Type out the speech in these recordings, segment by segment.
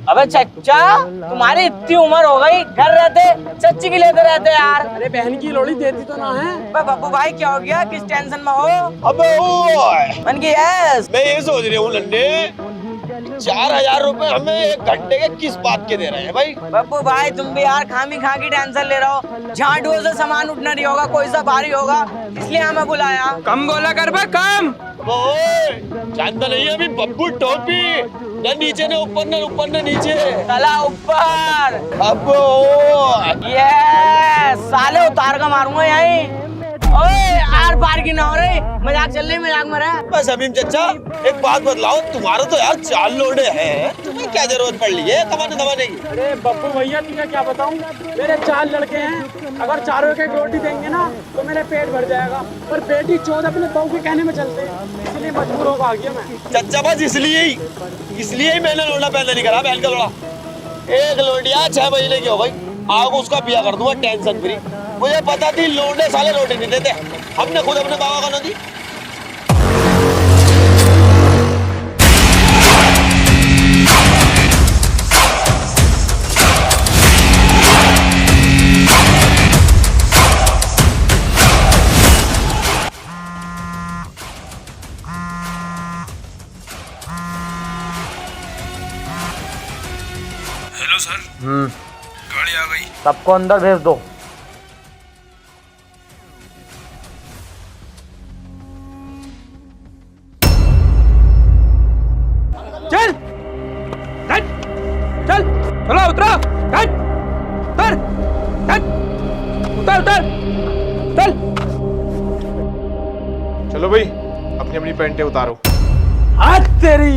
अबे चच्चा, तुम्हारी इतनी उम्र हो गई, घर रहते चच्ची की लेते रहते यार। अरे बहन की लोड़ी देती तो ना है। बब्बू भाई क्या हो गया, किस टेंशन में हो? अबे ओए, मन की यस। मैं ये सोच रही हूँ लंडे, 4,000 रुपए हमें एक घंटे के किस बात के दे रहे हैं भाई? बब्बू भाई तुम भी यार खामी खा की टेंशन ले रहे हो। झाड़ुओं से सामान उठना नहीं होगा, कोई सा भारी होगा, इसलिए हमें बुलाया। कम बोला कर बे, कम। ओए, जानता नहीं है अभी बब्बू टोपी न नीचे न ऊपर न ऊपर न नीचे। चला ऊपर। अब ओए, ये साले उतार का मारूंगा यहीं। ओए आर पार की ना हो रही, मजाक चल रही, मजाक में रहा। बस अमीम चचा, एक बात बतलाओ, तुम्हारा तो यार 4 लोडे हैं, तुम्हें क्या जरूरत पड़ रही है कमाने दमाने की? अरे बब्बू भैया तुझे क्या बताऊं, मेरे 4 लड़के हैं, अगर चारों के रोटी देंगे ना तो मेरा पेट भर जाएगा। पर बेटी चौथ अपने बहू के कहने में चलते, इसलिए मजबूर होकर आ गया मैं। चचा बस इसलिए ही मैंने लोड़ा पैदा नहीं करा, बहन का लोड़ा। एक लोडिया 6 महीने की हो गई, आग उसका पिया कर दूंगा टेंशन फ्री। मुझे पता थी लोडे साले रोटी नहीं देते, हमने खुद अपने बाबा को न दी। हेलो सर, गाड़ी आ गई। सबको अंदर भेज दो। चल चल चल, चलो उतरो, चल उतर, चल उतर उतर, चल। चलो भाई, अपनी अपनी पैंटें उतारो। हाथ तेरी,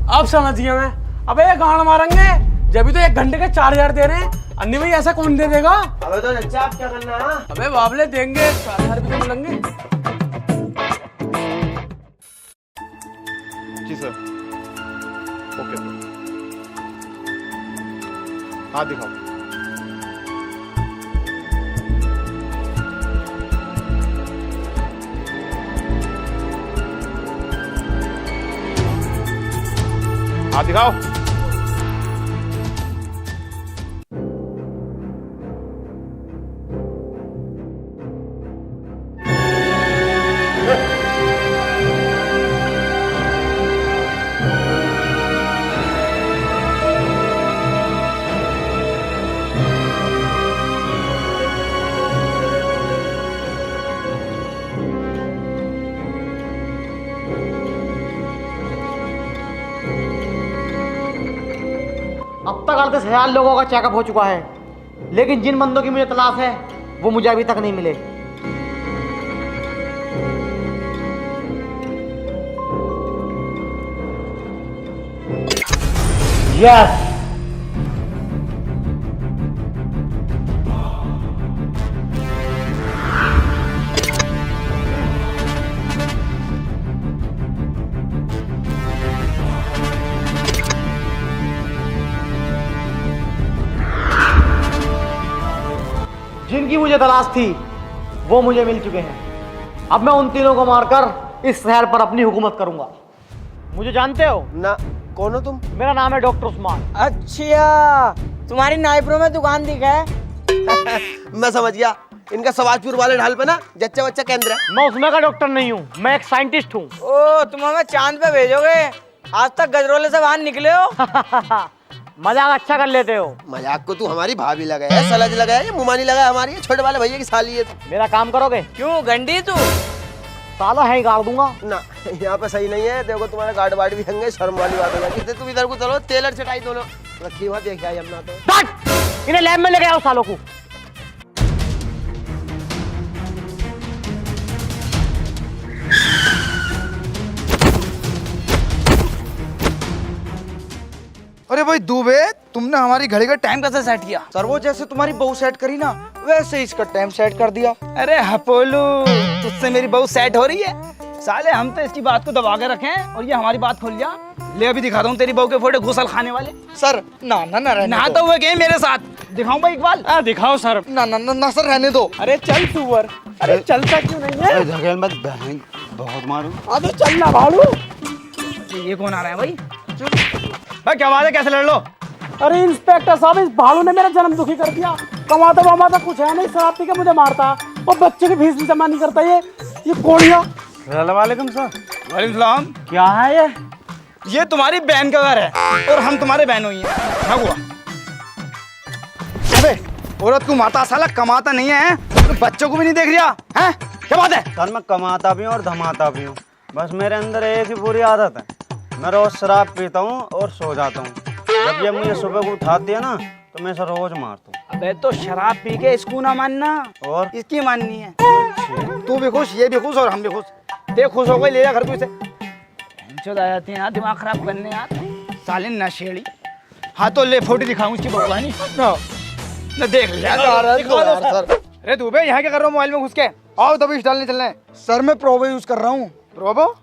अब समझ गया मैं। अबे ये गांड मारेंगे, जब भी तो 1 घंटे के 4,000 दे रहे हैं। अन्नी भाई ऐसा कौन दे देगा? अबे तो चच्चा आप क्या करना है? अबे बाबले देंगे, 4,000 भी तो मिलेंगे। जी सर। Okay sir. हाथ दिखाओ। हाथ दिखाओ। अब तक 38,000 लोगों का चेकअप हो चुका है, लेकिन जिन बंदों की मुझे तलाश है वो मुझे अभी तक नहीं मिले। यस, जिनकी मुझे तलाश थी वो मुझे मिल चुके हैं। अब मैं उन तीनों को मारकर इस शहर पर अपनी हुकूमत करूंगा। मुझे जानते हो? ना, कौन हो तुम? मेरा नाम है डॉक्टर उस्मान। अच्छा, तुम्हारी नाइप्रो में दुकान दिखा है। मैं समझ गया, इनका सवाजपुर वाले ढाल पे ना जच्चा बच्चा केंद्र है। मैं उसमें का डॉक्टर नहीं हूँ, मैं एक साइंटिस्ट हूँ। ओ तुम हमें चांद पे भेजोगे? आज तक गजरोले से बाहर निकले हो। मजाक अच्छा कर लेते हो। मजाक को तू हमारी भाभी लगा है, सलज लगा है, मुमानी लगा है, हमारी छोटे वाले भैया की साली है तू। मेरा काम करोगे? क्यों गंडी तू? साला है ही गाड़ दूंगा ना, यहाँ पे सही नहीं है। देखो तुम्हारे गार्ड वार्ड भी होंगे, शर्म वाली बात हो जाएगी। तुम इधर को चलो, टेलर चटाई दोनों रखी हुआ देख आई अपना तो। इन्हें लैब में लेके आओ सालों को। अरे भाई दुबे, तुमने हमारी घड़ी का टाइम कैसे सेट किया? सर वो जैसे तुम्हारी बहू सेट करी ना, वैसे ही इसका टाइम सेट कर दिया। अरे हपोलू, तुझसे मेरी बहू सेट हो रही है? साले हम तो इसकी बात को दबा के रखे हैं और ये हमारी बात खोल लिया। ले अभी दिखाता हूँ तेरी बहू के फोटो घुसल खाने वाले। सर ना ना ना रहने नहाता हुए गए मेरे साथ। दिखाऊं भाई इकबाल? दिखाओ सर। ना ना ना ना सर रहने दो। अरे चल सुअर, अरे चलता क्यों नहीं है? धकेल मत बहन, बहुत मारूं। अबे चल ना भाड़ू। ये कौन आ रहा है भाई? भाई क्या बात है, कैसे लड़ लो? अरे इंस्पेक्टर साहब, इस भालू ने मेरा जन्म दुखी कर दिया। कमाता वमाता कुछ है नहीं, शराब पी के मुझे मारता और बच्चे की फीस भी जमा नहीं करता। ये कोड़िया। वालेकुम सर। वालेकुम सलाम। क्या है ये तुम्हारी बहन का घर है और हम तुम्हारे बहन हुई हैं। भाग हुआ। अबे औरत को मारता, साला कमाता नहीं है तो बच्चों को भी नहीं देख रहा है। क्या बात है? सर मैं कमाता भी हूँ और धमाता भी हूँ, बस मेरे अंदर एक ही बुरी आदत है, मैं रोज शराब पीता हूँ और सो जाता हूँ। जब ये मुझे सुबह को उठाती है ना तो मैं इसे रोज मारता हूँ। अबे तो शराब पी के इसको ना मानना और इसकी माननी है। तू भी खुश, ये भी खुश और हम भी खुश। देख खुश हो गई, ले जा घर को इसे। आ जाती है यार, दिमाग खराब करने यार, साले नशेड़ी। हाँ तो ले फोटो दिखाऊं इसकी बबुआ नहीं ना, देख ले सर अरे तू बे यहाँ क्या कर रहा हूँ मोबाइल में घुस के? आओ तभी डालने चलना है। सर मैं प्रोबो यूज कर रहा हूँ। प्रोबो?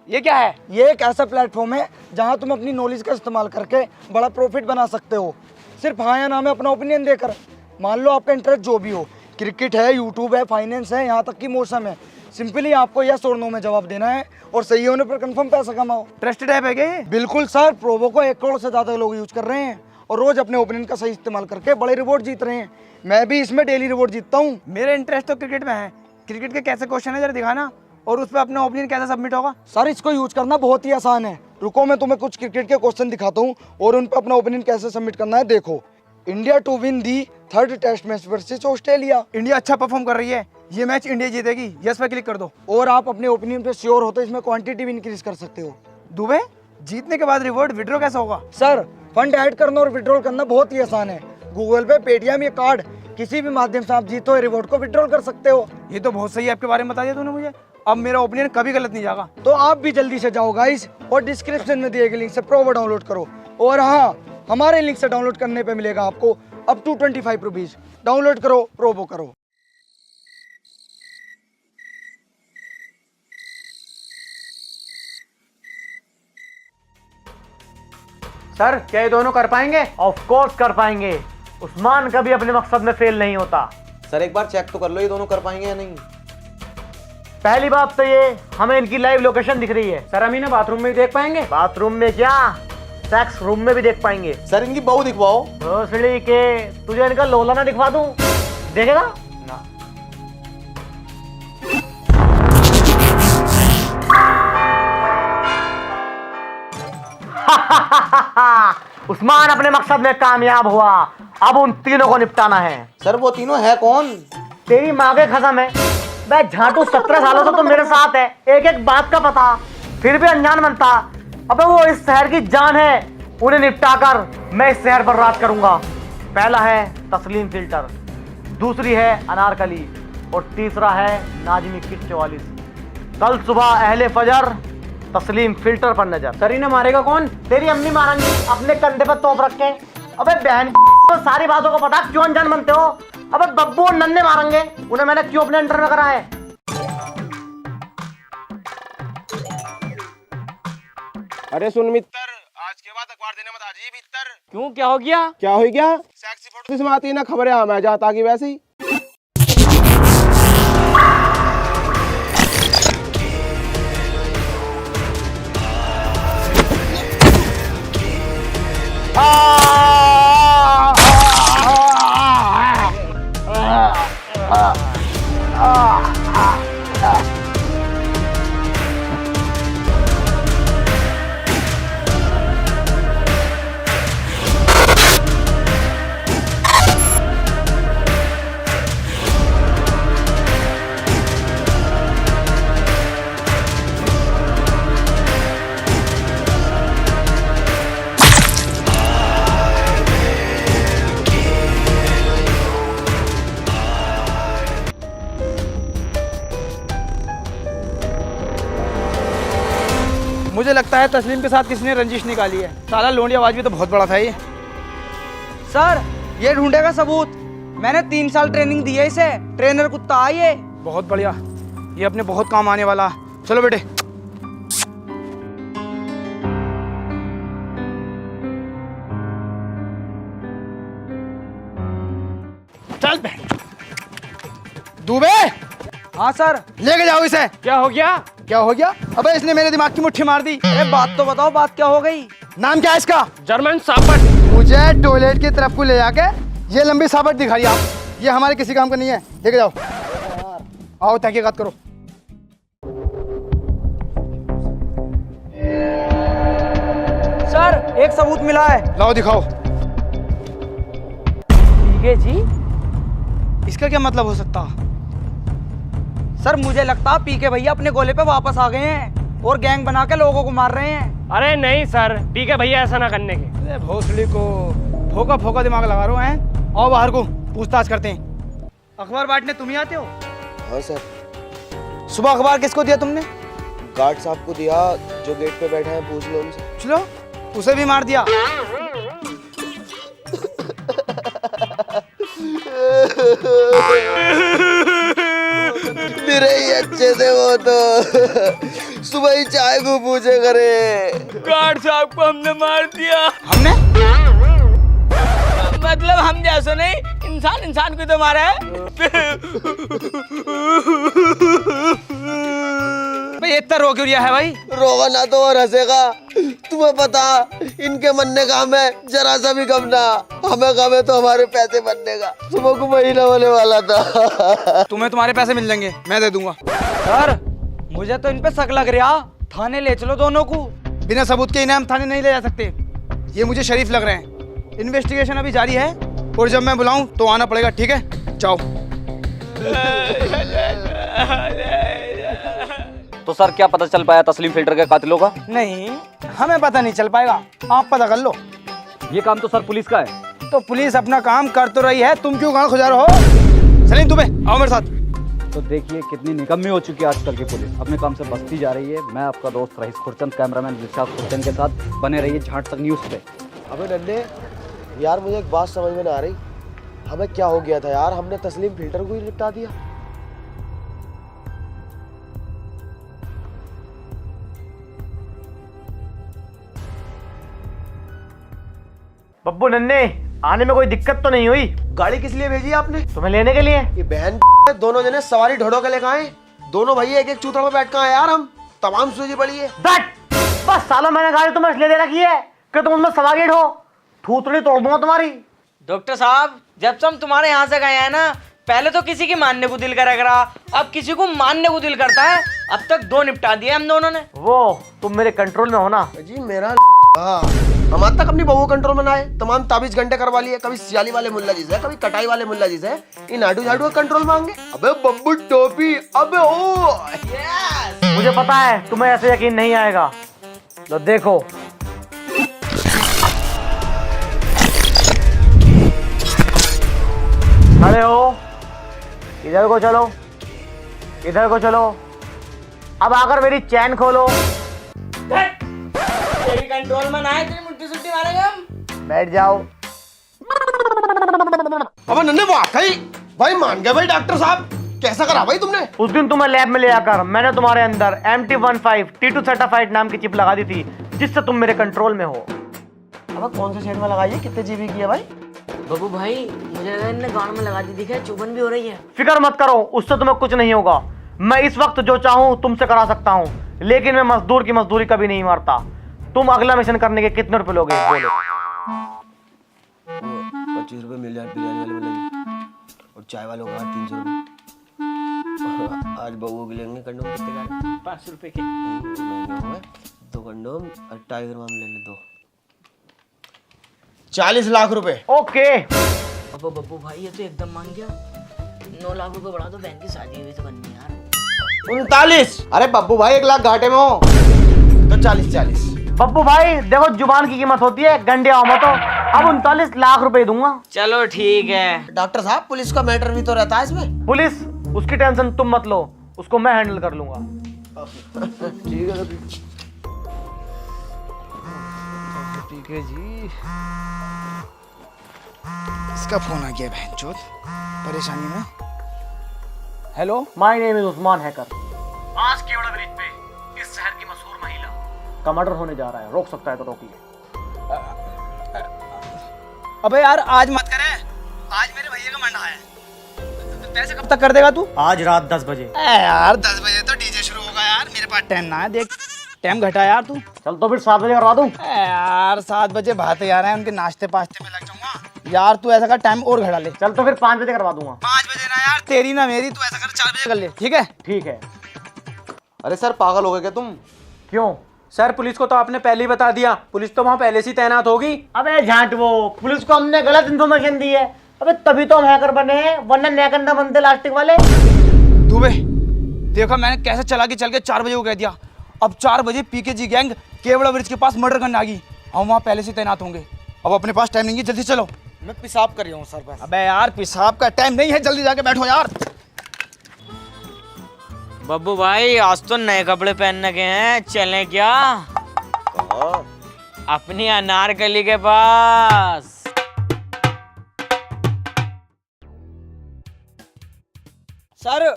ये क्या है? ये एक ऐसा प्लेटफॉर्म है जहाँ तुम अपनी नॉलेज का इस्तेमाल करके बड़ा प्रॉफिट बना सकते हो, सिर्फ हाँ या ना में अपना ओपिनियन देकर। मान लो आपका इंटरेस्ट जो भी हो, क्रिकेट है, यूट्यूब है, फाइनेंस है, यहाँ तक कि मौसम है, सिंपली आपको यस और नो में जवाब देना है और सही होने पर कंफर्म पैसा कमाओ। ट्रस्टेड ऐप है क्या ये? बिल्कुल सर, प्रोबो को 1 करोड़ से ज़्यादा लोग यूज कर रहे हैं और रोज अपने ओपिनियन का सही इस्तेमाल करके बड़े रिवॉर्ड जीत रहे हैं। मैं भी इसमें डेली रिवॉर्ड जीतता हूँ। मेरा इंटरेस्ट तो क्रिकेट में है। क्रिकेट के कैसे क्वेश्चन है जरा दिखाना, और उस पर अपना ओपिनियन कैसे सबमिट होगा? सर इसको यूज करना बहुत ही आसान है। रुको मैं तुम्हें कुछ क्रिकेट के क्वेश्चन दिखाता हूँ और उन पर अपना ओपिनियन कैसे सबमिट करना है। देखो, India to win the 3rd test match versus Australia. India अच्छा परफॉर्म कर रही है, ये मैच इंडिया जीतेगी, यस पे क्लिक कर दो। और आप अपने ओपिनियन पे श्योर हो तो इसमें क्वांटिटी भी इंक्रीज कर सकते हो। दुबे जीतने के बाद रिवॉर्ड विड्रॉ कैसे होगा? सर फंड ऐड करना और विड्रॉल करना बहुत ही आसान है। गूगल पे, पेटीएम या कार्ड किसी भी माध्यम से आप जीतो हुए रिवॉर्ड को विड्रॉल कर सकते हो। ये तो बहुत सही ऐप के बारे में बता दिया तूने मुझे। अब मेरा ओपिनियन कभी गलत नहीं जाएगा। तो आप भी जल्दी से जाओ गाइस और डिस्क्रिप्शन में दिए गए लिंक से प्रोबो डाउनलोड करो। और हाँ, हमारे लिंक से डाउनलोड करने पे मिलेगा आपको अप टू 25 रुपीज। डाउनलोड करो, प्रोबो करो। सर क्या ये दोनों कर पाएंगे? ऑफ कोर्स कर पाएंगे। उस्मान कभी अपने मकसद में फेल नहीं होता। सर एक बार चेक तो कर लो ये दोनों कर पाएंगे या नहीं। पहली बात तो ये, हमें इनकी लाइव लोकेशन दिख रही है। सर हम इन्हें बाथरूम में भी देख पाएंगे? बाथरूम में क्या, सेक्स रूम में भी देख पाएंगे। सर इनकी बहू दिखवाओ। भोसड़ी के, तुझे इनका लोला ना दिखवा दूं? देखेगा ना? उस्मान अपने मकसद में कामयाब हुआ, अब उन तीनों को निपटाना है। सर वो तीनों है कौन? तेरी माँ के कसम है, मैं झाटू 17 सालों से तो मेरे साथ है, एक एक बात का पता, फिर भी अनजान बनता। अबे वो इस शहर की जान है, उन्हें निपटा कर मैं इस शहर पर राज करूंगा। पहला है तस्लीम फिल्टर, दूसरी है अनारकली और तीसरा है नाजमी किट 44। कल सुबह अहले फजर तस्लीम फिल्टर पर नजर। सर इन्हें मारेगा कौन? तेरी अम्मी मारेंगी अपने कंधे पर तोप रख के। अबे बहन तो सारी बातों को पता, क्यों अनजान बनते हो? अबे बब्बू और नन्हे मारेंगे, उन्हें मैंने क्यों अपने अंडर में करा है? अरे सुन मित्र, आज के बाद अखबार देने मत आजी मित्र। क्यों, क्या हो गया? क्या हो गया? सेक्सी फोटो इसमें आती है ना खबरें, मैं जाता की वैसे ही। मुझे लगता है तस्लीम के साथ किसी ने रंजिश निकाली है। साला लोंडियाबाज भी तो बहुत बड़ा था ये। सर ये ढूंढेगा सबूत, मैंने 3 साल ट्रेनिंग दी है इसे, ट्रेनर कुत्ता है ये। बहुत बढ़िया, ये अपने बहुत काम आने वाला। चलो बेटे। चल बे। दुबे, हाँ सर। लेके जाओ इसे। क्या हो गया? क्या हो गया? अबे इसने मेरे दिमाग की मुट्ठी मार दी। अरे बात तो बताओ, बात क्या हो गई? नाम क्या है इसका? जर्मन शाफर्ड। मुझे टॉयलेट की तरफ को ले जाके ये लंबी साबट दिखाई आप, ये हमारे किसी काम का नहीं है, लेके जाओ। आओ तहकीकात करो। सर एक सबूत मिला है। लाओ दिखाओ। ठीक है जी। इसका क्या मतलब हो सकता? सर मुझे लगता पीके भैया अपने गोले पे वापस आ गए हैं और गैंग बना के लोगों को मार रहे हैं। अरे नहीं सर, पीके भैया ऐसा ना करने के। अरे भोसड़ी को फोका फोका दिमाग लगा रहे हैं। आओ बाहर को पूछताछ करते हैं। अखबार बांटने तुम ही आते हो? हाँ सर, सुबह अखबार किसको दिया तुमने? गार्ड साहब को दिया, जो गेट पे बैठे हैं, पूछ लो उनसे। चलो उसे भी मार दिया। मेरे ही अच्छे थे वो तो, सुबह ही चाय को पूछे करे। गार्ड साहब को हमने मार दिया। हमने? मतलब हम जैसे नहीं, इंसान इंसान को तो मारा है। भाई इतना रो क्यों रिया है भाई? रोगा ना तो और हंसेगा। तुम्हें पता इनके मरने का हमें जरा सा भी गम ना, हमें गम है तो हमारे पैसे बनने का। सुबह को महीना होने वाला था। तुम्हें तुम्हारे पैसे मिल जाएंगे, मैं दे दूंगा। सर मुझे तो इन पे शक लग रहा, थाने ले चलो दोनों को। बिना सबूत के इन्हें हम थाने नहीं ले जा सकते, ये मुझे शरीफ लग रहे हैं। इन्वेस्टिगेशन अभी जारी है और जब मैं बुलाऊं तो आना पड़ेगा, ठीक है? जाओ। तो सर क्या पता चल पाया तस्लीम फिल्टर के कातिलों का? नहीं, हमें पता नहीं चल पाएगा, आप पता कर लो। ये काम तो सर पुलिस का है। तो पुलिस अपना काम कर तो रही है, तुम क्यों गांड खुजा रहे हो? सलीम तुम्हें आओ मेरे साथ। तो देखिए कितनी निकम्मी हो चुकी है आजकल की पुलिस, अपने काम से बचती जा रही है। मैं आपका दोस्त रईस खुरचंद, कैमरामैन दिलशाद खुरचंद के साथ बने रहिए झांट तक न्यूज़ पे। अबे नन्हे यार, मुझे एक बात समझ में ना आ रही, हमें क्या हो गया था यार? हमने तस्लीम फिल्टर को ही निपटा दिया। बब्बू नन्हे, आने में कोई दिक्कत तो नहीं हुई? गाड़ी किस लिए भेजी आपने? तुम्हें लेने के लिए। ये बहन दोनों जने सवारी ढोड़ो के लेकर आए, दोनों भैया एक एक चूतड़ में बैठ कर आए यार। हम तमाम सूझी पड़ी है। बस सालों मैंने गाड़ी तुम्हें इसलिए दे रखी है कि तुम उसमें सवारी हो, थूथड़ी तोड़ दूंगा तुम्हारी। डॉक्टर साहब, जब से हम तुम्हारे यहाँ से गए हैं ना, पहले तो किसी की मानने को दिल करा करा, अब किसी को मानने को दिल करता है। अब तक 2 निपटा दिए हम दोनों ने। वो तुम मेरे कंट्रोल में हो ना? जी मेरा हमारे तक अपनी बहू कंट्रोल में ना है, तमाम ताबीज घंटे करवा लिए, कभी सियाली वाले मुल्ला जी से, कभी कटाई वाले मुल्ला जी से, इन आडू झाड़ू का कंट्रोल मांगे। अबे बब्बू टोपी, अबे ओ यस, मुझे पता है तुम्हें ऐसे यकीन नहीं आएगा। तो देखो, खड़े हो, इधर को चलो, इधर को चलो। अब आकर मेरी चैन खोलो। तेरी कंट्रोल में ना है, तेरी मुट्ठी सुट्टी मारेंगे हम। बैठ जाओ। अब नन्हे वाकई भाई मान गए भाई डॉक्टर साहब, कैसा करा भाई तुमने? उस दिन तुम्हें लैब में ले आकर मैंने तुम्हारे अंदर MT15 T2 सर्टिफाइड नाम की चिप लगा दी थी, जिससे तुम मेरे कंट्रोल में हो। अब कौन से शहर में लगाई है, कितने जीबी की है भाई? बब्बू भाई, मुझे लगा इनने गांड में लगा दी, दिखा चुभन भी हो रही है। फिक्र मत करो, उससे तुम्हें कुछ नहीं होगा। मैं इस वक्त जो चाहूँ तुमसे करा सकता हूँ, लेकिन मैं मजदूर की मजदूरी कभी नहीं मारता। तुम अगला मिशन करने के कितने रुपए लोगे? बोलो। 25 रुपए मिल जाए बिरयानी वाले वाले, और चाय वालों का 300 रुपए। आज बहू के लेंगे कंडोम कितने का? 5 रुपए के। 2 कंडोम और टाइगर माम ले ले 2। 40 लाख रुपए। ओके। अब बब्बू भाई ये तो एकदम मांग गया। 9 लाख रुपए बढ़ा दो, बहन की शादी हुई तो करनी यार। 39। अरे बब्बू भाई 1 लाख घाटे में हो तो 40। बब्बू भाई देखो, जुबान की कीमत होती है, गंडे आओ मत हो। अब 39 लाख रुपए दूंगा। चलो ठीक है। डॉक्टर साहब, पुलिस का मैटर भी तो रहता है इसमें। पुलिस, उसकी टेंशन तुम मत लो, उसको मैं हैंडल कर लूंगा। ठीक है ठीक है जी। इसका फोन आ गया बहनचोद, परेशानी में। Hello, my name is Usman hacker. आज केवड़ा ब्रिज पे इस शहर की मशहूर महिला का मर्डर होने जा रहा है, रोक सकता है तो रोकिए। अबे यार आज मत करे, आज मेरे भैया का मंडा है। पैसे कब तक कर देगा तू? आज रात 10 बजे। यार 10 बजे तो डीजे शुरू होगा यार, मेरे पास टाइम ना है। देख टाइम घटा यार तू। चल तो फिर 7 बजे करवा दूं। यार 7 बजे भाते आ रहे हैं, उनके नाश्ते पाश्ते में लग जाऊंगा यार। तू ऐसा कर टाइम और घटा ले। चल तो फिर 5 बजे करवा दूंगा। 5 बजे ना यार, तेरी ना मेरी। तू ऐसा कर 4 बजे कर ले, ठीक है? ठीक है। अरे सर पागल हो गए क्या तुम? क्यों? सर पुलिस को तो आपने पहले ही बता दिया, पुलिस तो वहाँ पहले से ही तैनात होगी। अबे झांट वो, पुलिस को हमने गलत इन्फॉर्मेशन दी है। अबे तभी तो हम हैकर बने हैं, वरना नया ना बनते लास्टिक वाले। दुबे देखो मैंने कैसे चला के चल के 4 बजे को कह दिया। अब 4 बजे पीकेजी गैंग केवड़ा ब्रिज के पास मर्डर करने आ गई। हम वहाँ पहले से तैनात होंगे। अब अपने पास टाइम नहीं है, जल्दी चलो। मैं पेशाब कर रहा हूँ सर बस। अबे यार पेशाब का टाइम नहीं है, जल्दी जाके बैठो यार। बब्बू भाई आज तो नए कपड़े पहनने के हैं, चलें क्या? अपनी अनारकली के पास। सर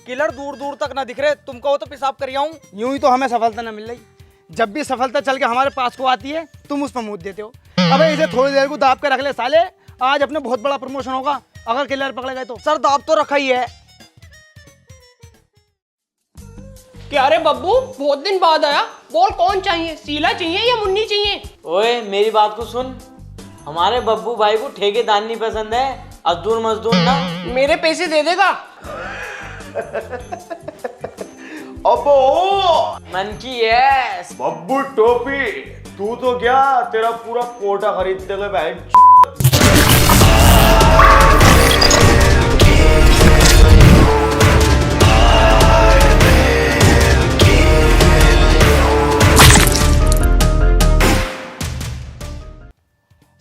किलर दूर दूर तक ना दिख रहे, तुमको तो पेशाब कर रहा हूँ। यूं ही तो हमें सफलता ना मिल रही। जब भी सफलता चल के हमारे पास को आती है तुम उस पर मुँह देते हो। अबे इसे थोड़ी देर को दाब के रख ले साले, आज अपने बहुत बड़ा प्रमोशन होगा अगर किलर पकड़े गए तो। सर दाब तो रखा ही है। क्या रे बब्बू, बहुत दिन बाद आया। बोल कौन चाहिए, शीला चाहिए या मुन्नी चाहिए? ओए मेरी बात को सुन, हमारे बब्बू भाई को ठेकेदार नहीं पसंद है, अजदूर मजदूर ना। मेरे पैसे दे देगा? अबो मन की यस। बब्बू टोपी, तू तो क्या तेरा पूरा कोटा खरीदते गए बहन।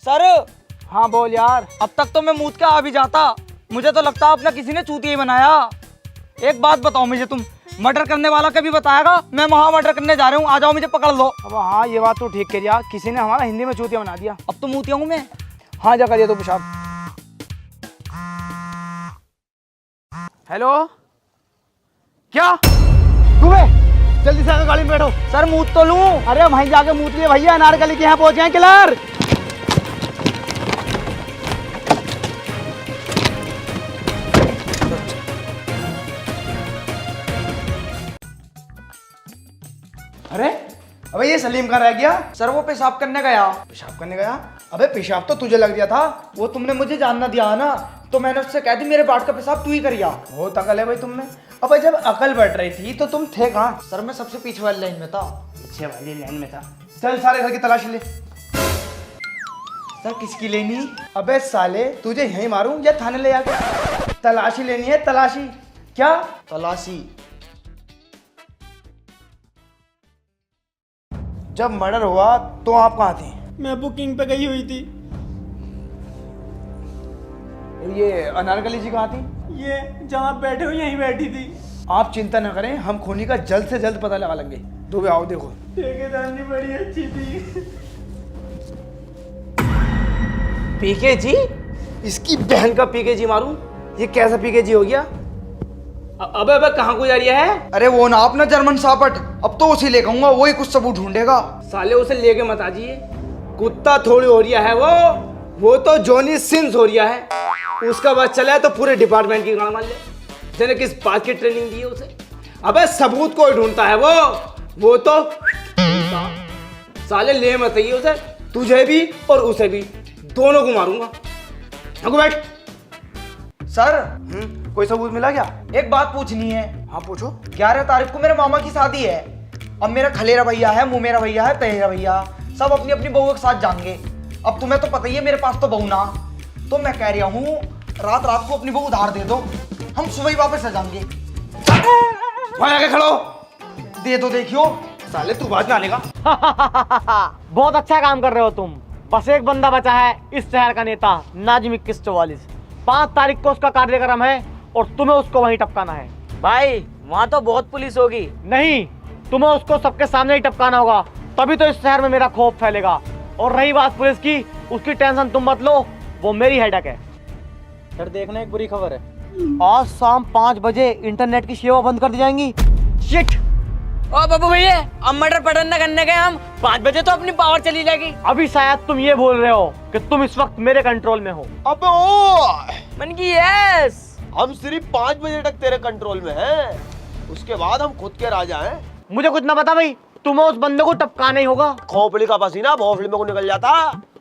सर हाँ बोल यार। अब तक तो मैं मूत के आ भी जाता, मुझे तो लगता अपना किसी ने चूतिया ही बनाया। एक बात बताओ मुझे, तुम मर्डर करने वाला कभी बताएगा? मैं वहाँ मर्डर करने जा रहा हूँ, आ जाओ मुझे पकड़ लो। अब हाँ ये बात तो ठीक कह दिया, किसी ने हमारा हिंदी में चूतिया बना दिया। अब तो मूतिया हूँ मैं। हाँ जा करिए तो पेशाब। हेलो क्या दुबे, जल्दी से आकर गाड़ी में बैठो। सर मूत तो लूं। अरे वहीं जाके मूत लिए भैया, अनारकली के यहाँ पहुंच गए किलर। अरे अबे ये सलीम कहाँ रह गया? सर वो पेशाब करने गया। पेशाब करने गया? अबे पेशाब तो तुझे लग गया था। वो तुमने मुझे जानना दिया ना, तो मैंने उससे कह दी मेरे बाट का पेशाब तू ही करिया। बहुत अकल है भाई तुम में। अबे जब अकल बढ़ रही थी तो तुम थे कहाँ? सर मैं सबसे पीछे वाली लाइन में था। पीछे वाली लाइन में था। चल सारे घर की तलाशी ले। सर किसकी लेनी? अबे साले तुझे यहीं मारूं या थाने ले आके? तलाशी लेनी है, तलाशी। क्या तलाशी? जब मर्डर हुआ तो आप कहाँ थे? मैं बुकिंग पे गई हुई थी। ये अनारकली जी कहाँ थी? ये जहाँ बैठे हो यहीं बैठी थी। आप चिंता न करें, हम खूनी का जल्द से जल्द पता लगा लेंगे। दुबे आओ देखो। ठेकेदारनी बड़ी अच्छी थी। पीके जी? इसकी बहन का पीके जी मारूं? ये कैसा पीके जी हो गया? अबे अबे कहाँ को जा रही है? अरे वो ना अपना जर्मन सापट, अब तो उसी ले कहूंगा, वही कुछ सबूत ढूंढेगा। साले उसे लेके मत आजिए, कुत्ता थोड़ी हो रहा है वो तो जॉनी सिंस हो रहा है। उसका बस चला है तो पूरे डिपार्टमेंट की गाड़ मार ले। तेने किस बात की ट्रेनिंग दी है उसे? अबे सबूत कोई ढूंढता है वो तो साले ले मत आइए उसे, तुझे भी और उसे भी, दोनों को मारूंगा। बैठ। सर कोई सबूत मिला क्या? एक बात पूछनी है। हाँ पूछो। 11 तारीख को मेरे मामा की शादी है। अब मेरा खलेरा भैया है, मुमेरा भैया है, तहेरा भैया, सब अपनी अपनी बहू के साथ जाएंगे। अब तुम्हें तो पता ही है मेरे पास तो बहू ना, तो मैं कह रहा हूँ रात रात को अपनी बहू उधार दे दो, हम सुबह ही वापस आ जाएंगे। वहाँ आके खड़ो। दे दो, देखियो। साले तू बात ना आने का। बहुत अच्छा काम कर रहे हो तुम। बस एक बंदा बचा है इस शहर का नेता, नाजिम 2144। 5 तारीख को उसका कार्यक्रम है और तुम्हें उसको वहीं टपकाना है। भाई वहाँ तो बहुत पुलिस होगी। नहीं, तुम्हें उसको सबके सामने ही टपकाना होगा, तभी तो इस शहर में मेरा खौफ फैलेगा। और रही बात पुलिस की, उसकी टेंशन तुम मत लो, वो मेरी हेडेक है। सर देखना एक बुरी खबर है। आज शाम 5 बजे इंटरनेट की सेवा बंद कर दी जाएंगी। शिट! ओ बाबू भैया, अब मर्डर पटन न करने गए हम, 5 बजे तो अपनी पावर चली जाएगी। अभी शायद तुम ये बोल रहे हो कि तुम इस वक्त मेरे कंट्रोल में हो। अबे ओ मन की यस। हम सिर्फ 5 बजे तक तेरे कंट्रोल में हैं, उसके बाद हम खुद के राजा हैं। मुझे कुछ ना बता भाई, तुम्हें उस बंदे को टपकाना ही होगा। खोपड़ी का पसीना भोंसले में को निकल जाता,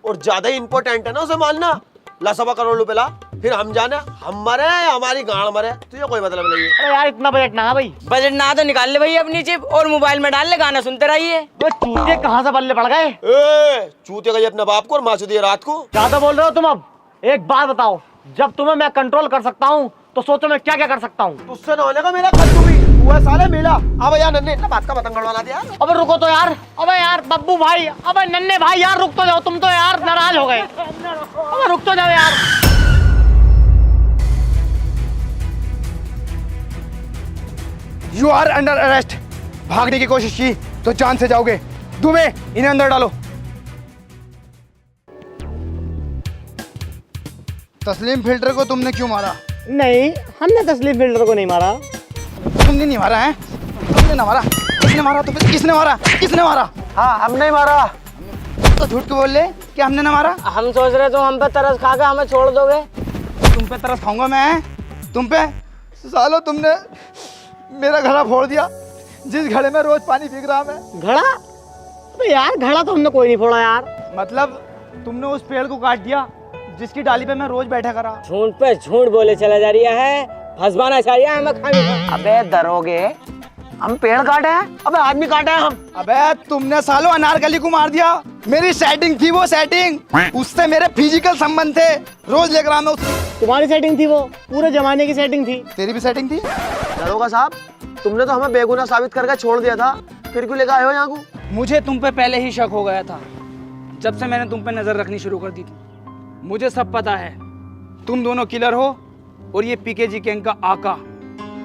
और ज्यादा इंपॉर्टेंट है ना उसे मानना। ला 1.25 करोड़ रुपए ला, फिर हम जाने, हम मरे हमारी गाड़ मरे, तुझे कोई मतलब नहीं है। अरे यार इतना बजट ना है भाई। बजट ना तो निकाल ले भैया अपनी चिप और मोबाइल में डाल ले, गाना सुनते रहिए। वो चूते कहाँ से बल्ले पड़ गए? ए, चूते गई अपने बाप को और मार दिए रात को। ज्यादा बोल रहे हो तुम। अब एक बात बताओ, जब तुम्हें मैं कंट्रोल कर सकता हूँ तो सोचो मैं क्या क्या कर सकता हूँ। तुझसे न होने का मेरा खत्म भी हुआ साले मेला। अब यार नन्हे इतना बात का पतंग गड़वाना दिया। अबे रुको तो यार, अबे यार बब्बू भाई, अबे नन्हे भाई यार रुक तो जाओ, तुम तो यार नाराज हो गए। अबे रुक तो जाओ यार। You are under arrest. भागने की कोशिश की तो जान से जाओगे। दुबे इन्हें अंदर डालो। तस्लीम फिल्टर को तुमने क्यों मारा? नहीं, हमने तस्लीम फिल्टर को नहीं मारा। तुमने नहीं मारा है? तुमने ना मारा? किसने मारा? तो फिर किसने मारा? किसने मारा? हाँ हमने मारा। तो झूठ क्यों बोल रहे कि हमने ना मारा? हम सोच रहे तुम हम पे तरस खा के हमें छोड़ दोगे। तुम पे तरस खाऊंगा मैं? तुम पे? सालो तुमने मेरा घड़ा फोड़ दिया, जिस घड़े में रोज पानी पी रहा मैं। घड़ा? अबे यार घड़ा तो हमने कोई नहीं फोड़ा यार। मतलब तुमने उस पेड़ को काट दिया जिसकी डाली पे मैं रोज बैठा करा। झूठ पे झूठ बोले चला जा रहा है, फंसवाना चाहिए हमें खाने। अबे दरोगे, हम पेड़ काटे हैं? अबे आदमी काटे हैं हम। अबे तुमने सालो अनारकली को मार दिया। मेरी सेटिंग थी वो सेटिंग, उससे मेरे फिजिकल संबंध थे, रोज लेकर आना उसको। तुम्हारी सेटिंग थी वो, पूरे जमाने की सेटिंग थी। तेरी भी सेटिंग थी। दरोगा साहब, तुमने तो हमें बेगुनाह साबित करके छोड़ दिया था, फिर क्यों लेकर आए हो यहाँ को? मुझे तुम पे पहले ही शक हो गया था, जब से मैंने तुम पे नजर रखनी शुरू कर दी थी। मुझे सब पता है, तुम दोनों किलर हो और ये पीकेजी गैंग का आका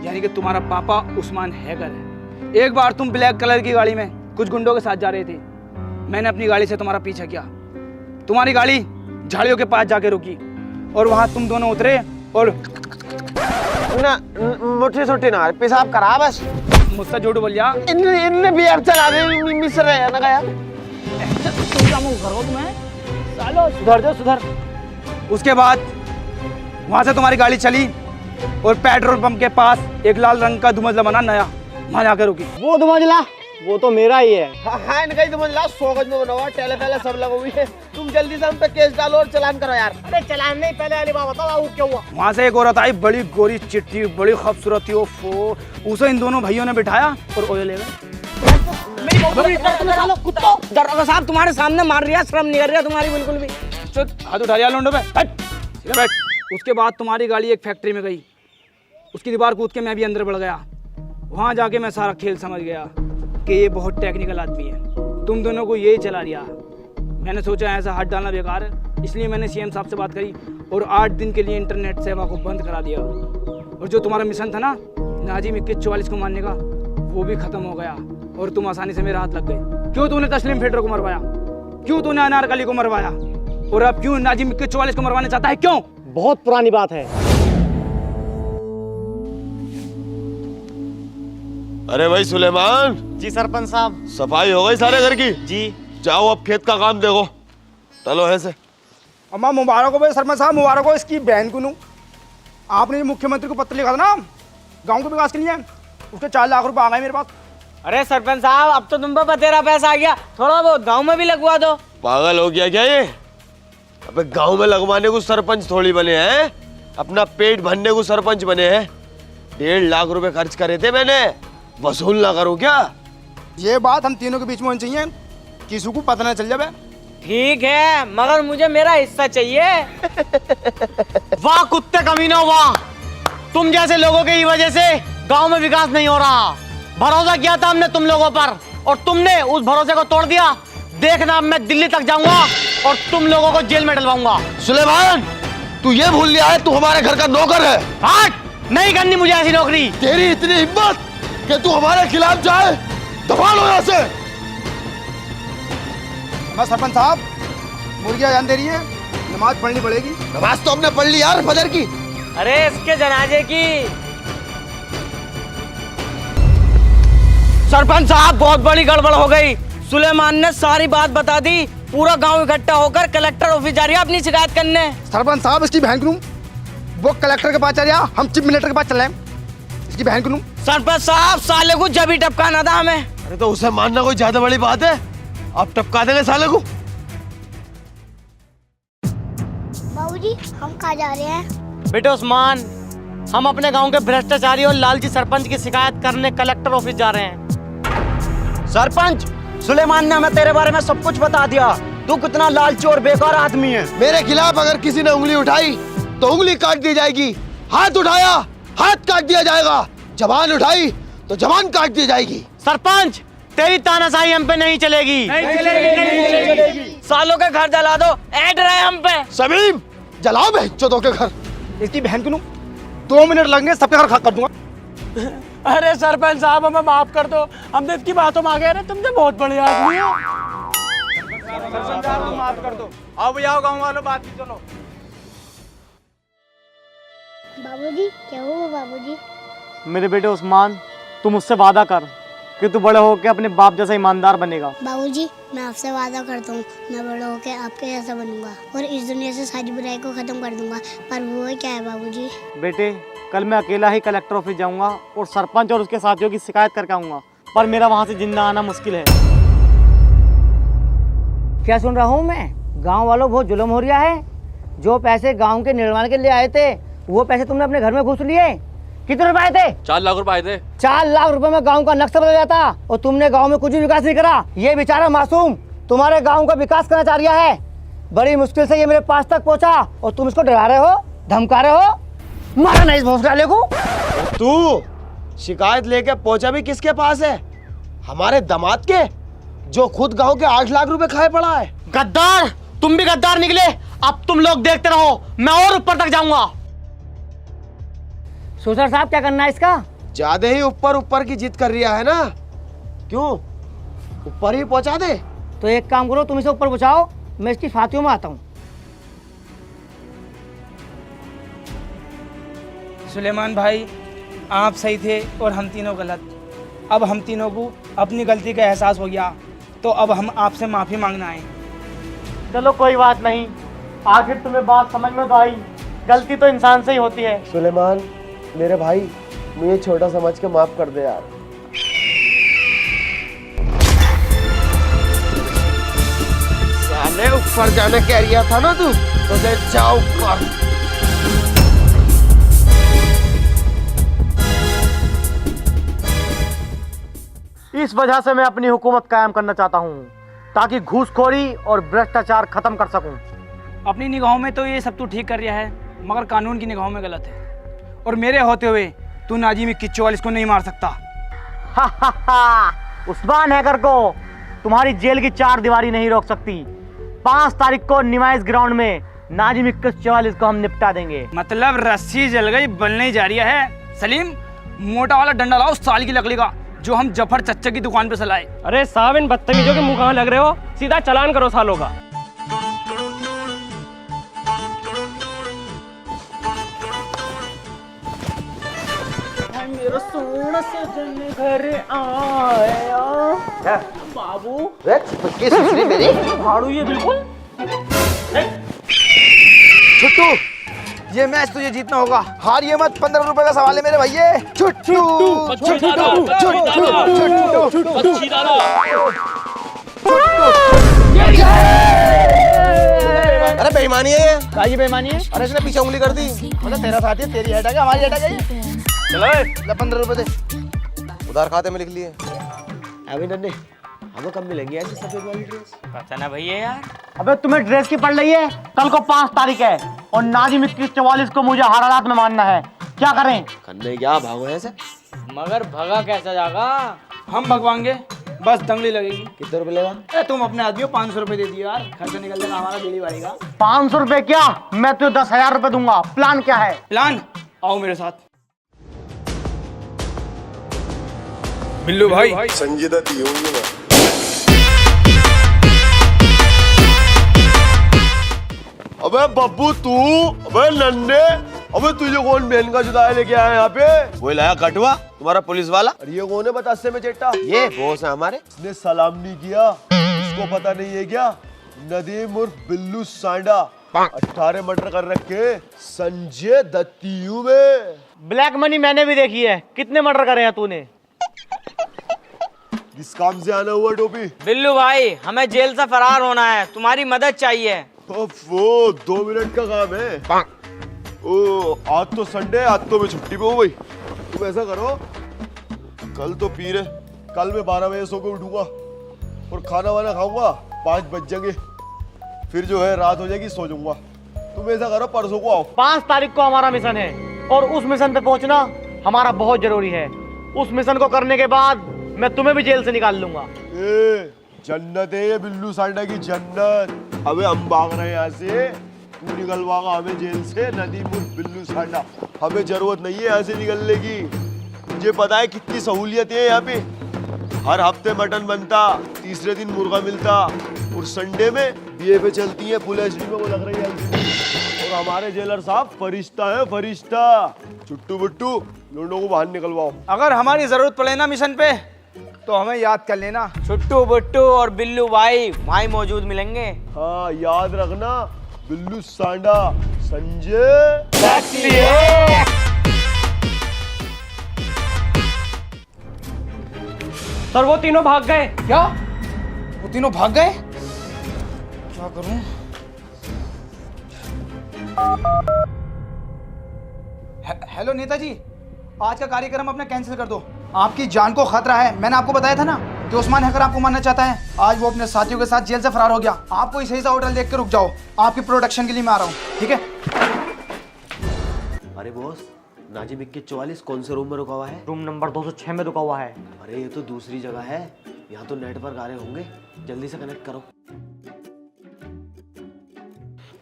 यानी कि तुम्हारा पापा उस्मान हैगर है। एक बार तुम ब्लैक कलर की गाड़ी में कुछ गुंडों के साथ जा रहे थे, मैंने अपनी गाड़ी से तुम्हारा पीछा किया। तुम्हारी गाड़ी झाड़ियों के पास जाके रुकी और वहां तुम दोनों उतरे और मुट्ठी सुट्ठी ना पेशाब करा बस। मुझसे झूठ बोल जा। इनने बियर चला दे मिस रहे हैं ना गया। सालो सुधर जाओ सुधर। उसके बाद वहां से तुम्हारी गाड़ी चली और पेट्रोल पंप के पास एक लाल रंग का धुमंजला बना नया, वहां जाकर रुकी। वो धुमंजला वो तो मेरा ही है। हाँ इनका ही तो मतलब 100 गज में बना हुआ, टेले पहले सब लगा हुई है। तुम जल्दी से हम पे केस डालो और चालान करो यार। अरे चलान नहीं, पहले वाली बात बताओ वो क्या हुआ। वहां से एक औरत आई, बड़ी गोरी चिट्ठी, बड़ी खूबसूरत थी। ओफो, उसे इन दोनों भाइयों ने बिठाया और ओले ले गए। दरोगा साहब तुम्हारे सामने मार रहा, शर्म नहीं कर रहा तुम्हारी बिल्कुल भी। हाथ उठा लिया लोंडो पे, हट सीधे बैठ। उसके बाद तुम्हारी गाड़ी एक फैक्ट्री में गई, उसकी दीवार कूद के मैं भी अंदर बढ़ गया। वहां जाके मैं सारा खेल समझ गया कि ये बहुत टेक्निकल आदमी है। तुम दोनों को यही चला दिया। मैंने सोचा ऐसा हाथ डालना बेकार है, इसलिए मैंने सीएम साहब से बात करी और 8 दिन के लिए इंटरनेट सेवा को बंद करा दिया। और जो तुम्हारा मिशन था ना नाजिम 2144 को मारने का, वो भी खत्म हो गया और तुम आसानी से मेरे हाथ लग गए। क्यों तूने तस्लीम फिल्टर को मरवाया? क्यों तूने अनारकली को मरवाया? और अब क्यों नाजिम 2144 को मरवाना चाहता है? क्यों? बहुत पुरानी बात है। अरे भाई सुलेमान। जी सरपंच साहब। सफाई हो गई सारे घर की? जी। जाओ अब खेत का काम देखो, चलो ऐसे। अम्मा मुबारक हो भाई सरपंच साहब, मुबारक हो। इसकी बहन को नू आपने ये मुख्यमंत्री को पत्र लिखा था ना गांव के विकास के लिए, उसके 4 लाख रुपए आ गए मेरे पास। अरे सरपंच साहब अब तो तुम पे बतेरा पैसा आ गया, थोड़ा बहुत गांव में भी लगवा दो। पागल हो गया क्या ये? अबे गांव में लगवाने को सरपंच थोड़ी बने हैं, अपना पेट भरने को सरपंच बने हैं। 1.5 लाख रुपए खर्च करे थे मैंने, वसूल ना करूं क्या? ये बात हम तीनों के बीच में होनी चाहिए, किसी को पता ना चल जाए। ठीक है मगर मुझे मेरा हिस्सा चाहिए। वाह कुत्ते कमीनों वाह, तुम जैसे लोगों की वजह से गांव में विकास नहीं हो रहा। भरोसा किया था हमने तुम लोगों पर और तुमने उस भरोसे को तोड़ दिया। देखना अब मैं दिल्ली तक जाऊंगा और तुम लोगों को जेल में डलवाऊंगा। सुलेमान तू ये भूल गया है तू हमारे घर का नौकर है। हट, नहीं करनी मुझे ऐसी नौकरी। तेरी इतनी हिम्मत कि तू हमारे खिलाफ जाए, दबा लो यहाँ से। बस सरपंच साहब, मुर्गियां जान दे रही है, नमाज पढ़नी पड़ेगी। नमाज तो हमने पढ़ ली यार फजर की। अरे इसके जनाजे की। सरपंच साहब बहुत बड़ी गड़बड़ हो गई, सुलेमान ने सारी बात बता दी। पूरा गांव इकट्ठा होकर कलेक्टर ऑफिस जा रही है अपनी शिकायत करने। सरपंच साहब इसकी बहन को वो कलेक्टर के पास चल रहा, हम चीफ मिनिस्टर के पास चल रहे हैं। इसकी बहन को सरपंच साहब साले को जब ही टपकाना था हमें। अरे तो उसे मानना कोई ज्यादा बड़ी बात है? अब टपका देंगे साले को। बाबूजी हम कहाँ जा रहे हैं? बेटे उस्मान, हम अपने गांव के भ्रष्टाचारी और लालची सरपंच की शिकायत करने कलेक्टर ऑफिस जा रहे हैं। सरपंच, सुलेमान ने हमें तेरे बारे में सब कुछ बता दिया। तू कितना लालची और बेकार आदमी है। मेरे खिलाफ अगर किसी ने उंगली उठाई तो उंगली काट दी जाएगी, हाथ उठाया हाथ काट दिया जाएगा, जबान उठाई तो जबान काट दी जाएगी। सरपंच, तेरी तानाशाही हम पे नहीं चलेगी। नहीं चलेगी। सालों के घर जला दो, ऐड रहे हम पे। समीम, जलाओ बहनचोदों के घर। इसकी बहन को 2 मिनट लगेंगे, सबके घर खाक कर दूंगा। अरे सरपंच साहब हमें माफ कर दो, हम तो इसकी बातों में आ गए। तुम तो बहुत बड़े आदमी हो। माफ कर दो। आओ भैया गाँव वालों, बात की चलो। बाबूजी क्या हुआ बाबूजी? मेरे बेटे उस्मान, तू मुझसे वादा कर कि तू बड़े होकर अपने बाप जैसा ईमानदार बनेगा। बाबूजी मैं आपसे वादा करता हूँ, मैं बड़ा होकर आपके जैसा बनूंगा और इस दुनिया से सारी बुराई को खत्म कर दूंगा। पर वो क्या है बाबूजी? बेटे, कल मैं अकेला ही कलेक्टर ऑफिस जाऊंगा और सरपंच और उसके साथियों की शिकायत करके आऊंगा, पर मेरा वहां से जिंदा आना मुश्किल है। क्या सुन रहा हूँ मैं? गांव वालों बहुत जुल्म हो रहा है। जो पैसे गांव के निर्माण के लिए आए थे, वो पैसे तुमने अपने घर में घुस लिए। कितने रुपए आए थे? 4 लाख रुपए आए थे। 4 लाख रुपए में गांव का नक्शा बदल जाता और तुमने गांव में कुछ भी विकास नहीं करा। ये बेचारा मासूम तुम्हारे गांव का विकास करना चाह रहा है। बड़ी मुश्किल से ये मेरे पास तक पहुंचा और तुम इसको डरा रहे हो, धमका रहे हो। मारा नहीं इस भोसले वाले को। तू शिकायत लेके पहुंचा भी किसके पास है? हमारे दामाद के, जो खुद गांव के 8 लाख रुपए खाए पड़ा है। गद्दार, तुम भी गद्दार निकले। अब तुम लोग देखते रहो, मैं और ऊपर तक जाऊंगा। सोसर साहब क्या करना है इसका? ज्यादा ही ऊपर ऊपर की जिद कर रहा है ना? क्यों, ऊपर ही पहुंचा दे। तो एक काम करो, तुम इसे ऊपर पहुंचाओ, मैं इसकी फातियों में आता हूँ। सुलेमान भाई, आप सही थे और हम तीनों गलत। अब हम तीनों को अपनी गलती का एहसास हो गया, तो अब हम आपसे माफ़ी मांगना है। चलो कोई बात नहीं, आखिर तुम्हें बात समझ में तो आई। गलती तो इंसान से ही होती है। सुलेमान मेरे भाई, मुझे छोटा समझ के माफ कर दे यार। साले ऊपर जाने कह रहा था ना तू, तो दे जाओ ऊपर। इस वजह से मैं अपनी हुकूमत कायम करना चाहता हूँ, ताकि घूसखोरी और भ्रष्टाचार खत्म कर सकूं। अपनी निगाहों में तो ये सब तू ठीक कर रहा है, मगर कानून की निगाहों में गलत है। और मेरे होते हुए तू नाजी में किच्चो वाले इसको नहीं मार सकता। उस्मान हैकर को तुम्हारी जेल की 4 दीवारी नहीं रोक सकती। 5 तारीख को निमाइश ग्राउंड में नाजिम 4144 को हम निपटा देंगे। मतलब रस्सी जल गई, बनने जा रही है। सलीम, मोटा वाला डंडा लाओ साल की लकड़ी का, जो हम जफर चच्चा की दुकान पे चलाए। अरे साहब, इन बदतमीजों के मुंह कहाँ लग रहे हो? सीधा चालान करो सालों का। मेरा सोना सजन घर आया बाबू। मेरी भाड़ू ये बिल्कुल। छुट्टू, ये मैच तुझे जीतना होगा। हार ये मत, 15 रुपए का सवाल है मेरे भैया। छुट्टू अरे बेईमानी है ये। क्या ये बेईमानी है? अरे इसने पीछे उंगली कर दी। मतलब तेरा साथी है, तेरी हेड है, हमारी हेड है। चलो ले 15 रुपए दे। उधार खाते में लिख लिए। अभी नन्हे, हमें कब मिलेगी ऐसी सफेद वाली ड्रेस? पता ना भैया यार। अबे तुम्हें ड्रेस की पड़ रही है? कल को 5 तारीख है और नाजिम 4144 को मुझे हर हालात में मानना है। क्या करें? खन्ने क्या भागो ऐसे? मगर भगा कैसा जागा? हम भगवाएंगे, बस दंगली लगेगी। कितने रुपए लेगा? ए, तुम अपने आदमी को 500 रुपए दे दियो यार, खर्चा निकल जाएगा हमारा, बिजली बढ़ेगा। 500 रुपए क्या, मैं तुझे 10,000 रुपए दूंगा। प्लान क्या है? प्लान, आओ मेरे साथ। बिल्लू भाई, संजीदा दी होंगी ना। अबे बब्बू तू, अबे नन्हे, अबे तुझे कौन बहन का जुदाया लेके आया यहाँ पे? वो लाया कटवा, तुम्हारा पुलिस वाला। अरे ये कौन है बतासे में चेटा? ये बॉस है हमारे। इसने सलाम नहीं किया, इसको पता नहीं है क्या? नदीम उर्फ बिल्लू सांडा, 18 मर्डर कर रखे संजय दत्तियू में। ब्लैक मनी मैंने भी देखी है। कितने मर्डर करे हैं तूने? किस काम से आना हुआ टोपी? बिल्लू भाई, हमें जेल से फरार होना है, तुम्हारी मदद चाहिए। वो 2 मिनट का काम है। ओ, आज तो संडे, आज तो मैं छुट्टी पे हूँ भाई। तुम ऐसा करो, कल तो पी रहे, कल मैं 12 बजे सो के उठूंगा और खाना वाना खाऊंगा, 5 बज जाएंगे, फिर जो है रात हो जाएगी, सो जाऊंगा। तुम ऐसा करो, परसों को आओ। 5 तारीख को हमारा मिशन है और उस मिशन पे पहुंचना हमारा बहुत जरूरी है। उस मिशन को करने के बाद मैं तुम्हें भी जेल से निकाल लूंगा। जन्नत है ये बिल्लू सांडा की जन्नत। अबे हम भाग रहे हैं यहाँ से, तू निकलवागा हमें जेल से। नदीमुर बिल्लू सांडा, हमें जरूरत नहीं है यहाँ से निकलने की। मुझे पता है कितनी सहूलियतें हैं यहाँ पे। हर हफ्ते मटन बनता, तीसरे दिन मुर्गा मिलता और संडे में बीए पे चलती है, फुल एचडी में वो लग रही है LCD। और हमारे जेलर साहब फरिश्ता है, फरिश्ता। चुट्टू बुट्टू लोगों को बाहर निकलवाओ। अगर हमारी जरूरत पड़े ना मिशन पे तो हमें याद कर लेना। छुट्टू बुट्टू और बिल्लू भाई वहीं मौजूद मिलेंगे। हाँ, याद रखना, बिल्लू सांडा संजय। सर वो तीनों भाग गए। क्या वो तीनों भाग गए? क्या करूं? हेलो नेताजी, आज का कार्यक्रम अपना कैंसिल कर दो। आपकी जान को खतरा है। मैंने आपको बताया था ना कि उस्मान हैकर आपको मारना चाहता है। आज वो अपने साथियों के साथ जेल से फरार हो गया। आप कोई सही सा होटल देख के रुक जाओ, आपकी प्रोटेक्शन के लिए मैं आ रहा हूँ, ठीक है? अरे बॉस, नाजिम 2144 कौन से रूम में रुका हुआ है? रूम नंबर 206 में रुका हुआ है। अरे ये तो दूसरी जगह है, यहाँ तो नेटवर्क आ रहे होंगे, जल्दी से कनेक्ट करो।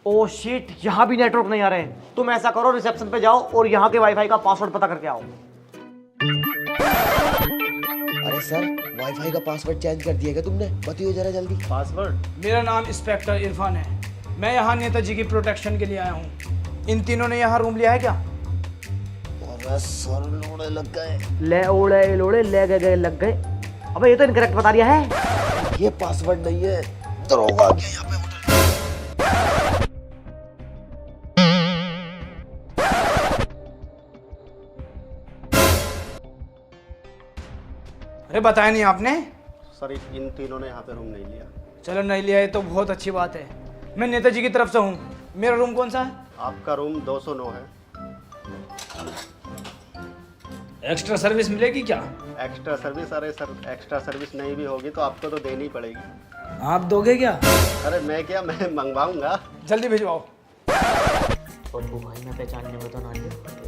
ओ शिट, यहाँ भी नेटवर्क नहीं आ रहे। तुम ऐसा करो, रिसेप्शन पे जाओ और यहाँ के वाईफाई का पासवर्ड पता करके आओ। अरे सर, वाईफाई का पासवर्ड चेंज कर दिया क्या तुमने? बताइए जरा जल्दी। पासवर्ड? मेरा नाम इंस्पेक्टर इरफान है। मैं यहाँ नेताजी की प्रोटेक्शन के लिए आया हूँ। इन तीनों ने यहाँ रूम लिया है क्या? अरे सर, लोड़े लग गए। ले ओड़े लोड़े ले गए लग गए। अबे ये तो इनकरेक्ट बता दिया है। ये पासवर्ड नहीं है, दरोगा आ गया यहाँ पे। अरे बताया नहीं आपने? सर इन तीनों ने यहाँ पे रूम नहीं लिया। चलो नहीं लिया है तो बहुत अच्छी बात है। मैं नेताजी की तरफ से हूँ। मेरा रूम कौन सा है? आपका रूम 209 है। एक्स्ट्रा सर्विस मिलेगी क्या? Extra service? अरे सर, एक्स्ट्रा सर्विस नहीं भी होगी तो आपको तो देनी ही पड़ेगी। आप दोगे क्या? अरे मैं क्या, मैं मंगवाऊंगा। जल्दी भिजवाओ। और वो भाई मैं पहचानने में तो ना लिया।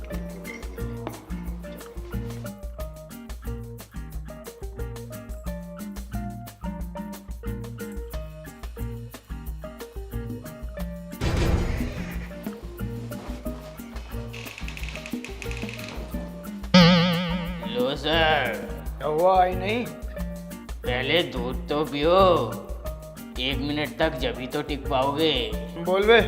लो सर, क्या हुआ? आई नहीं? पहले दूध तो पियो। 1 मिनट तक जभी तो टिक पाओगे। बोल बे।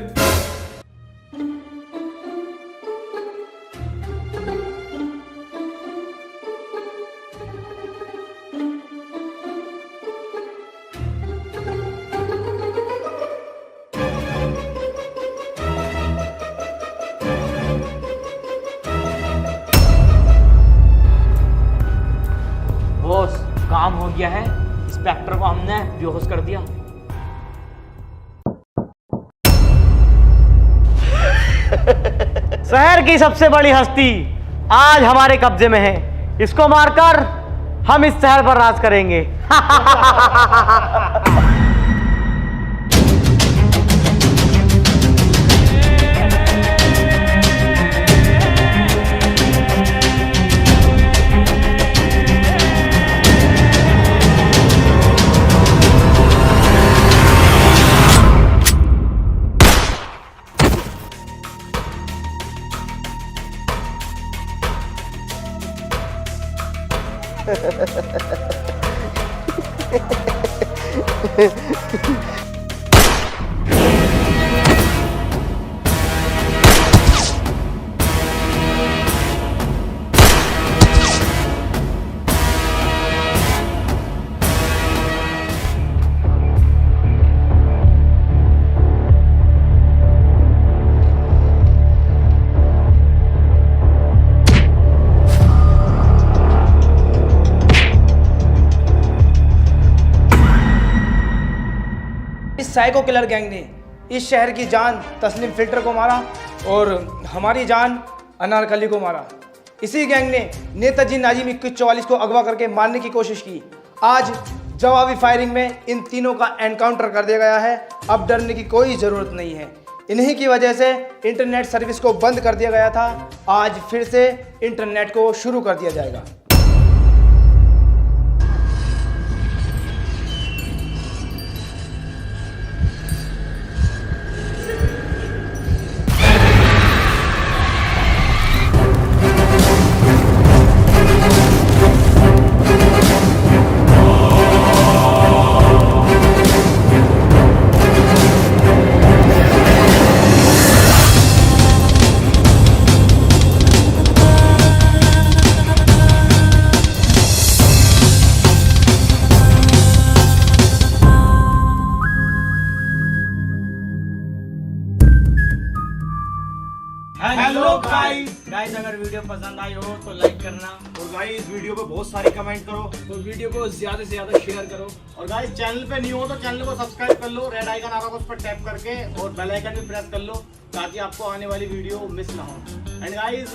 बॉस, काम हो गया है। इंस्पेक्टर को हमने बेहोश कर दिया। शहर की सबसे बड़ी हस्ती आज हमारे कब्जे में है। इसको मारकर हम इस शहर पर राज करेंगे। साइको किलर गैंग ने इस शहर की जान तस्लीम फिल्टर को मारा और हमारी जान अनारकली को मारा। इसी गैंग ने नेताजी नाजिम 2144 को अगवा करके मारने की कोशिश की। आज जवाबी फायरिंग में इन तीनों का एनकाउंटर कर दिया गया है। अब डरने की कोई ज़रूरत नहीं है। इन्हीं की वजह से इंटरनेट सर्विस को बंद कर दिया गया था। आज फिर से इंटरनेट को शुरू कर दिया जाएगा। हेलो गाइस, अगर वीडियो पसंद आई हो तो लाइक करना और गाइस वीडियो पे बहुत सारे कमेंट करो और वीडियो को ज्यादा से ज्यादा शेयर करो। और गाइस चैनल पे न्यू हो तो चैनल को सब्सक्राइब कर लो, रेड आइकन आ रहा है उस पर टैप करके, और बेल आइकन भी प्रेस कर लो ताकि आपको आने वाली वीडियो मिस ना हो। एंड गाइस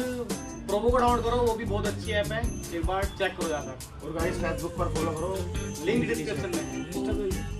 प्रोमो को डाउनलोड करो, वो भी बहुत अच्छी ऐप है, एक बार चेक करो जाकर। और गाइस फेसबुक पर फॉलो करो, लिंक डिस्क्रिप्शन में है।